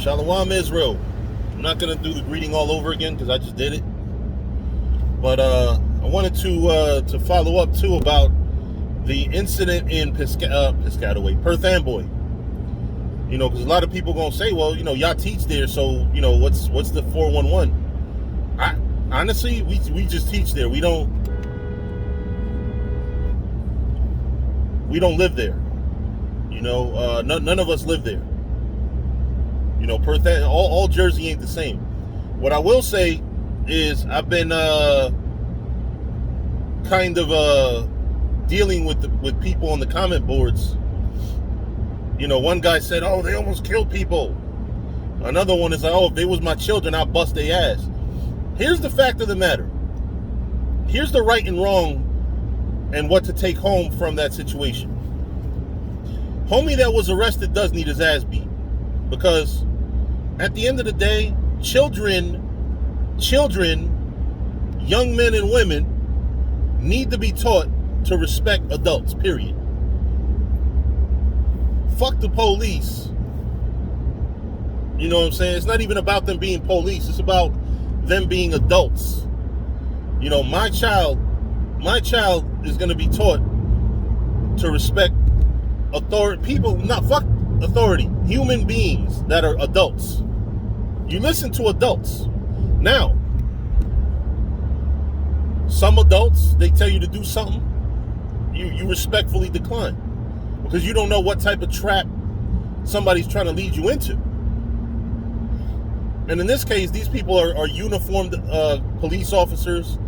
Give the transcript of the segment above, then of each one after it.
Shalom Israel. I'm not going to do the greeting all over again because I just did it. But I wanted to follow up too about the incident in Piscataway, Perth Amboy. You know, because a lot of people going to say, well, you know, y'all teach there, so, you know, what's the 411? Honestly, we just teach there. We don't live there. You know, none of us live there. You know, Perth, all Jersey ain't the same. What I will say is I've been kind of dealing with people on the comment boards. You know, one guy said, oh, they almost killed people. Another one is like, oh, if they was my children, I'd bust their ass. Here's the fact of the matter. Here's the right and wrong and what to take home from that situation. Homie that was arrested does need his ass beat. Because at the end of the day, children, young men and women need to be taught to respect adults, period. Fuck the police. You know what I'm saying? It's not even about them being police. It's about them being adults. You know, my child is going to be taught to respect authority. People, not fuck authority. Human beings that are adults. You listen to adults. Now, some adults, they tell you to do something, you respectfully decline. Because you don't know what type of trap somebody's trying to lead you into. And in this case, these people are uniformed police officers.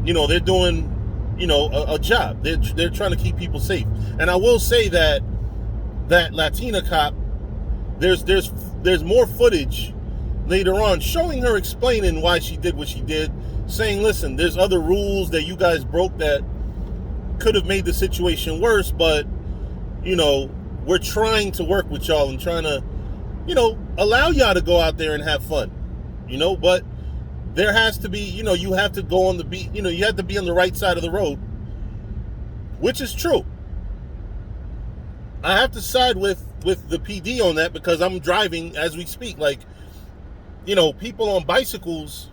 You know, they're doing, you know, a job. They're trying to keep people safe. And I will say that Latina cop, there's more footage later on showing her explaining why she did what she did, saying, listen, there's other rules that you guys broke that could have made the situation worse, but, you know, we're trying to work with y'all and trying to, you know, allow y'all to go out there and have fun, you know, but there has to be, you know, you have to go on the beat, you know, you have to be on the right side of the road, which is true. I have to side with the PD on that because I'm driving as we speak. Like, you know, people on bicycles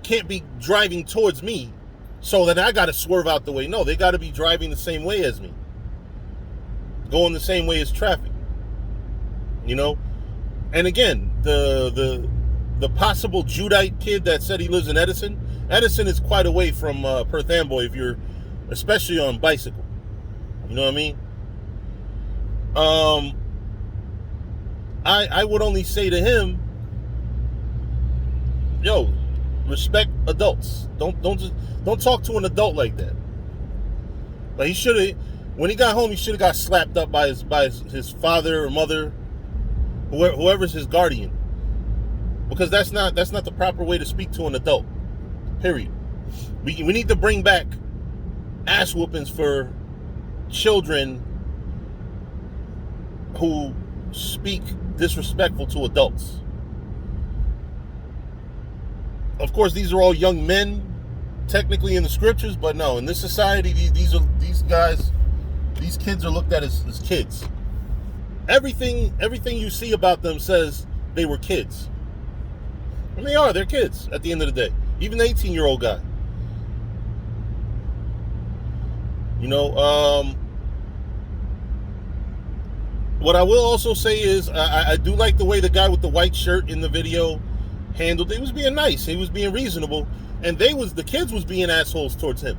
can't be driving towards me so that I got to swerve out the way. No, they got to be driving the same way as me. Going the same way as traffic. You know? And again, the possible Judite kid that said he lives in Edison is quite away from Perth Amboy if you're especially on bicycle. You know what I mean? I would only say to him, yo, respect adults. Don't talk to an adult like that. But he should have, when he got home, he should have got slapped up by his father or mother, whoever's his guardian. Because that's not the proper way to speak to an adult. Period. We need to bring back ass whoopings for children who speak disrespectful to adults. Of course, these are all young men, technically in the scriptures, but no, in this society, these kids are looked at as kids. Everything you see about them says they were kids. And they're kids at the end of the day. Even the 18-year-old guy. You know, what I will also say is I do like the way the guy with the white shirt in the video handled it. He was being nice. He was being reasonable. And the kids was being assholes towards him.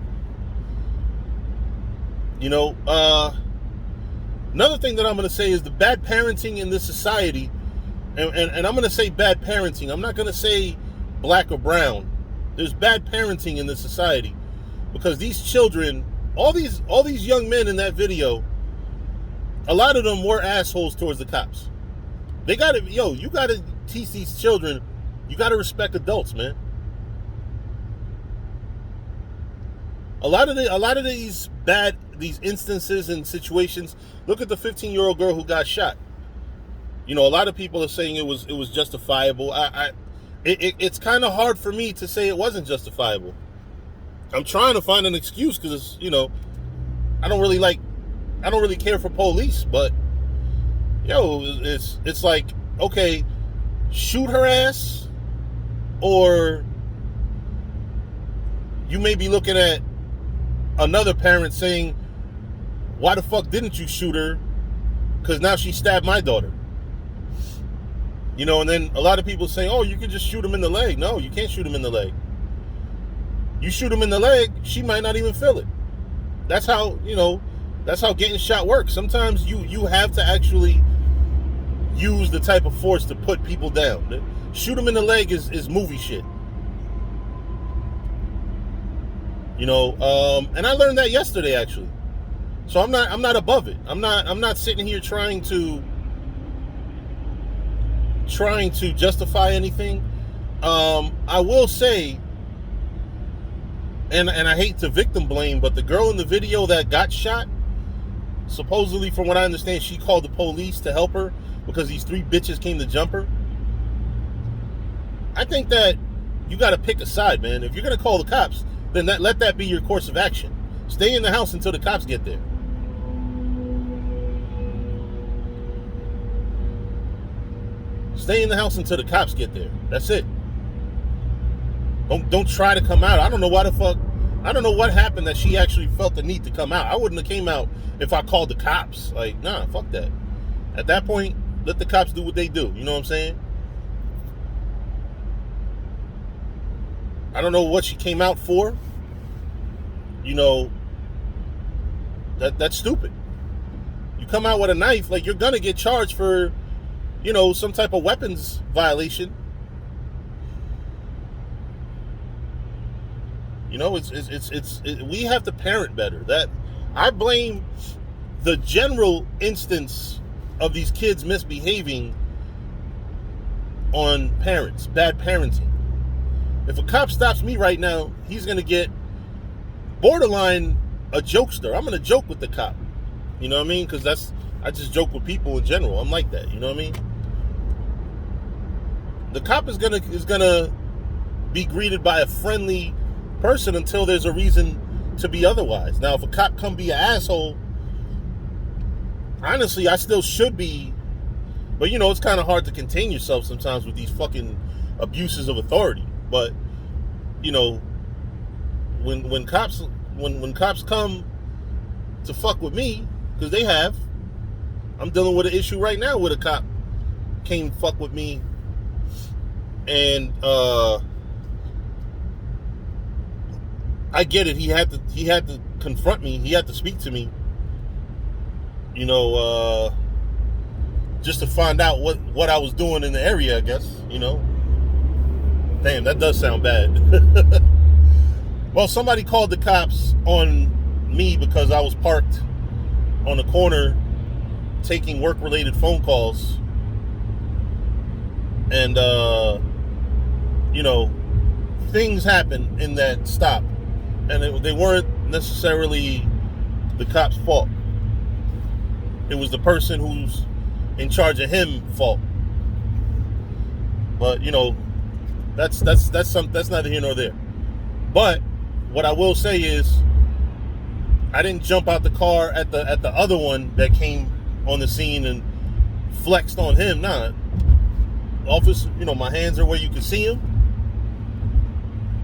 You know, another thing that I'm going to say is the bad parenting in this society. And I'm going to say bad parenting. I'm not going to say black or brown. There's bad parenting in this society. Because these children, all these young men in that video, a lot of them were assholes towards the cops. You got to teach these children, you got to respect adults, man. A lot of these instances and situations, look at the 15-year-old girl who got shot. You know, a lot of people are saying it was justifiable. It's kind of hard for me to say it wasn't justifiable. I'm trying to find an excuse because, you know, I don't really care for police, but yo, it's like okay, shoot her ass, or you may be looking at another parent saying, why the fuck didn't you shoot her? Because now she stabbed my daughter. You know, and then a lot of people say, oh, you can just shoot him in the leg. No, you can't shoot him in the leg. You shoot him in the leg, she might not even feel it. That's how, that's how getting shot works. Sometimes you have to actually use the type of force to put people down. Shoot him in the leg is movie shit. And I learned that yesterday, actually. So I'm not above it. I'm not sitting here trying to justify anything. I will say, and I hate to victim blame, but the girl in the video that got shot, supposedly, from what I understand, she called the police to help her because these 3 bitches came to jump her. I think that you got to pick a side, man. If you're going to call the cops, then let that be your course of action. Stay in the house until the cops get there. Stay in the house until the cops get there. That's it. Don't try to come out. I don't know what happened that she actually felt the need to come out. I wouldn't have came out if I called the cops. Like, nah, fuck that. At that point, let the cops do what they do. You know what I'm saying? I don't know what she came out for. That's stupid. You come out with a knife, like, you're gonna get charged for, some type of weapons violation. We have to parent better. That I blame the general instance of these kids misbehaving on parents, bad parenting. If a cop stops me right now, he's gonna get borderline a jokester. I'm gonna joke with the cop. You know what I mean? Because I just joke with people in general. I'm like that. You know what I mean? The cop is gonna be greeted by a friendly person until there's a reason to be otherwise. Now, if a cop come be an asshole, honestly, I still should be. But it's kind of hard to contain yourself sometimes with these fucking abuses of authority. But when cops come to fuck with me, because they have. I'm dealing with an issue right now with a cop came fuck with me, and I get it. He had to confront me. He had to speak to me. Just to find out what I was doing in the area, I guess. Damn, that does sound bad. Well, somebody called the cops on me because I was parked on the corner taking work-related phone calls. And, things happened in that stop. And they weren't necessarily the cop's fault. It was the person who's in charge of him fault. But, that's neither here nor there. But what I will say is, I didn't jump out the car at the other one that came on the scene and flexed on him. Nah, officer, my hands are where you can see him.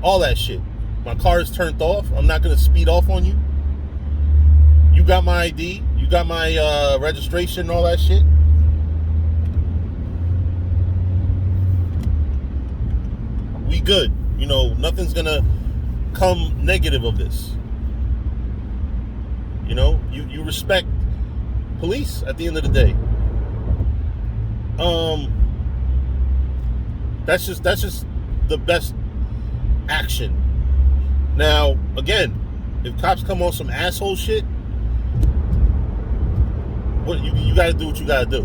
All that shit. My car is turned off. I'm not gonna speed off on you. You got my ID. You got my registration and all that shit. We good. Nothing's gonna come negative of this. You respect police at the end of the day. That's just the best action. Now, again, if cops come on some asshole shit, what you got to do what you got to do.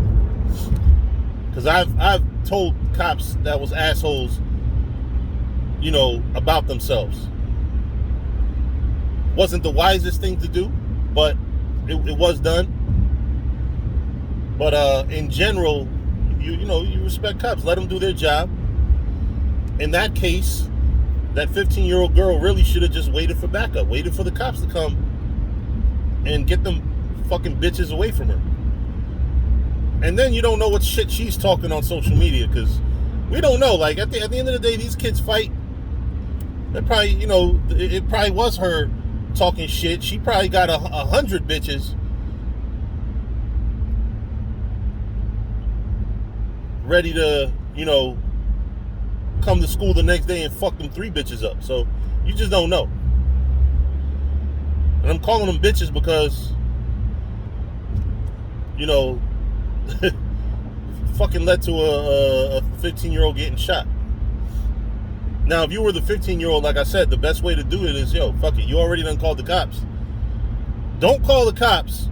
Because I've told cops that was assholes, about themselves. Wasn't the wisest thing to do, but it was done. But in general, you respect cops. Let them do their job. In that case, that 15-year-old girl really should have just waited for backup, waited for the cops to come and get them fucking bitches away from her. And then you don't know what shit she's talking on social media, because we don't know. Like, at the end of the day, these kids fight. It probably, it probably was her talking shit. She probably got 100 bitches ready to, come to school the next day and fuck them 3 bitches up. So you just don't know. And I'm calling them bitches because, fucking led to a 15-year-old getting shot. Now, if you were the 15-year-old, like I said, the best way to do it is, fuck it. You already done called the cops. Don't call the cops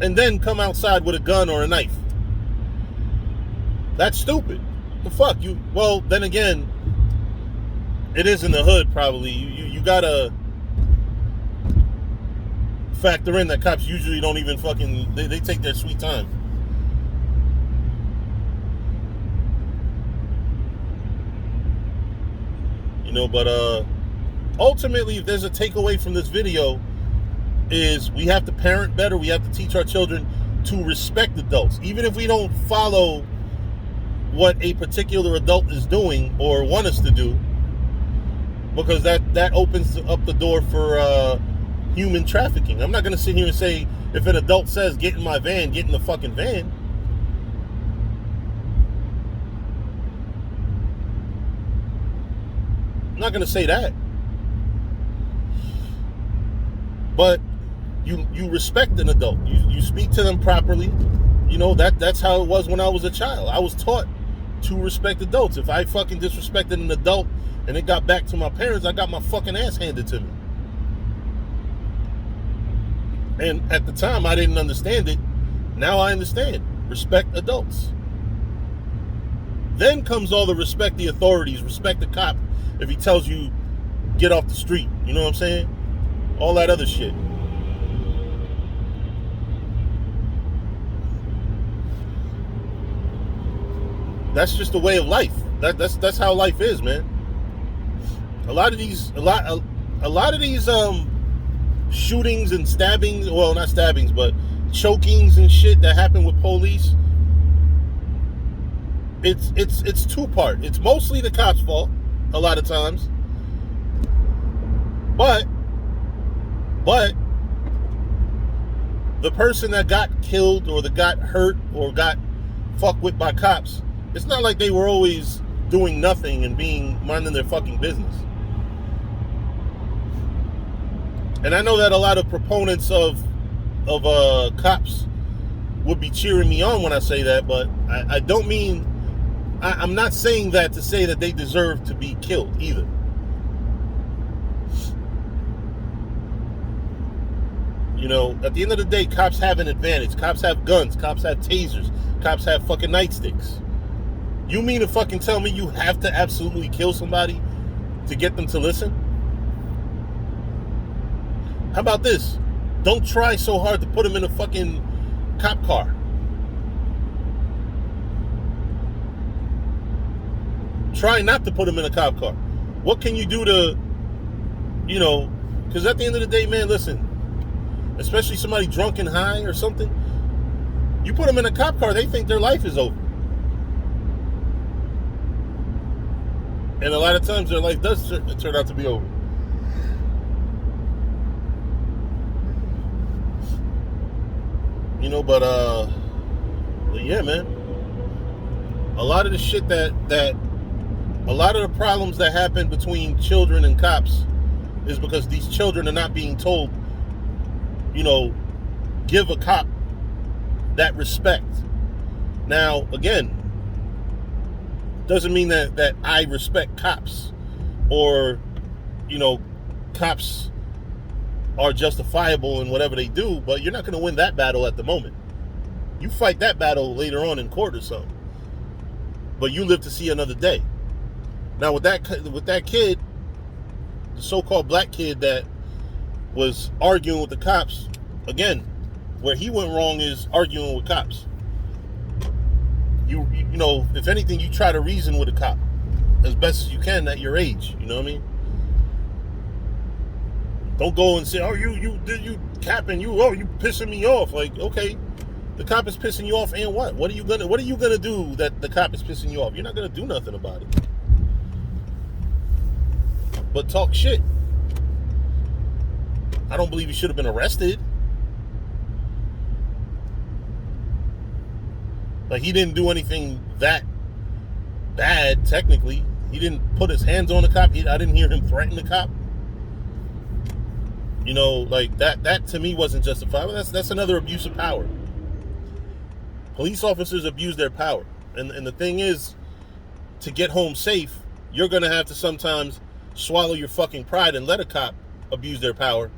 and then come outside with a gun or a knife. That's stupid. The fuck? Well, then again, it is in the hood, probably. You gotta factor in that cops usually don't even fucking... They take their sweet time. But ultimately, if there's a takeaway from this video, is we have to parent better. We have to teach our children to respect adults, even if we don't follow what a particular adult is doing or want us to do, because that opens up the door for human trafficking. I'm not going to sit here and say, if an adult says, get in my van, get in the fucking van. I'm not going to say that. But you respect an adult. You speak to them properly. That's how it was when I was a child. I was taught to respect adults. If I fucking disrespected an adult and it got back to my parents, I got my fucking ass handed to me. And at the time, I didn't understand it. Now I understand. Respect adults. Then comes all the respect the authorities, respect the cop if he tells you get off the street. You know what I'm saying? All that other shit. That's just a way of life. That's how life is, man. A lot of these shootings and stabbings, well, not stabbings, but chokings and shit that happen with police, it's two-part. It's mostly the cops' fault a lot of times, but the person that got killed or that got hurt or got fucked with by cops, it's not like they were always doing nothing and minding their fucking business. And I know that a lot of proponents of cops would be cheering me on when I say that, but I don't mean... I'm not saying that to say that they deserve to be killed either. At the end of the day, cops have an advantage. Cops have guns. Cops have tasers. Cops have fucking nightsticks. You mean to fucking tell me you have to absolutely kill somebody to get them to listen? How about this? Don't try so hard to put them in a fucking cop car. Try not to put them in a cop car. What can you do to, because at the end of the day, man, listen, especially somebody drunk and high or something, you put them in a cop car, they think their life is over. And a lot of times their life does turn out to be over. But yeah, man. A lot of the shit a lot of the problems that happen between children and cops is because these children are not being told, give a cop that respect. Now, again, doesn't mean that I respect cops or, cops are justifiable in whatever they do, but you're not going to win that battle at the moment. You fight that battle later on in court or something. But you live to see another day. Now, with that kid, the so-called black kid that was arguing with the cops, again, where he went wrong is arguing with cops. You if anything, you try to reason with a cop as best as you can at your age. You know what I mean? Don't go and say, "Oh, you capping, you pissing me off." Like, okay, The cop is pissing you off, and what? What are you gonna do that the cop is pissing you off? You're not gonna do nothing about it. But talk shit. I don't believe he should have been arrested. Like, he didn't do anything that bad, technically. He didn't put his hands on the cop. I didn't hear him threaten the cop. You know, like, that to me wasn't justifiable. That's another abuse of power. Police officers abuse their power. And the thing is, to get home safe, you're going to have to sometimes swallow your fucking pride and let a cop abuse their power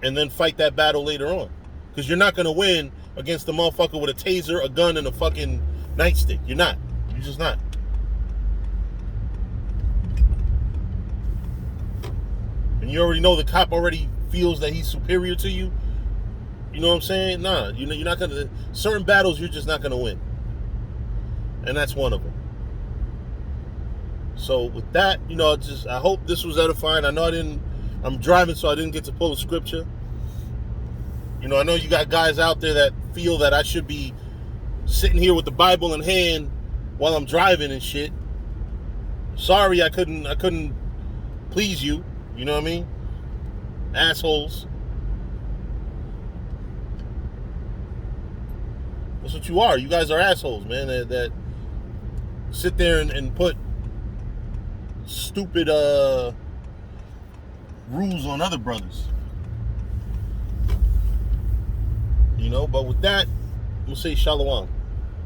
and then fight that battle later on. Because you're not going to win against a motherfucker with a taser, a gun, and a fucking nightstick. You're not. You're just not. And you already know the cop already feels that he's superior to you. You know what I'm saying? Nah, you're not going to... Certain battles, you're just not going to win. And that's one of them. So with that, you know, I hope this was edifying. I know I'm driving, so I didn't get to pull a scripture. You know, I know you got guys out there that feel that I should be sitting here with the Bible in hand while I'm driving and shit. Sorry, I couldn't please you. You know what I mean? Assholes. That's what you are. You guys are assholes, man. That sit there and put stupid rules on other brothers. You know, but with that, we'll say shalom.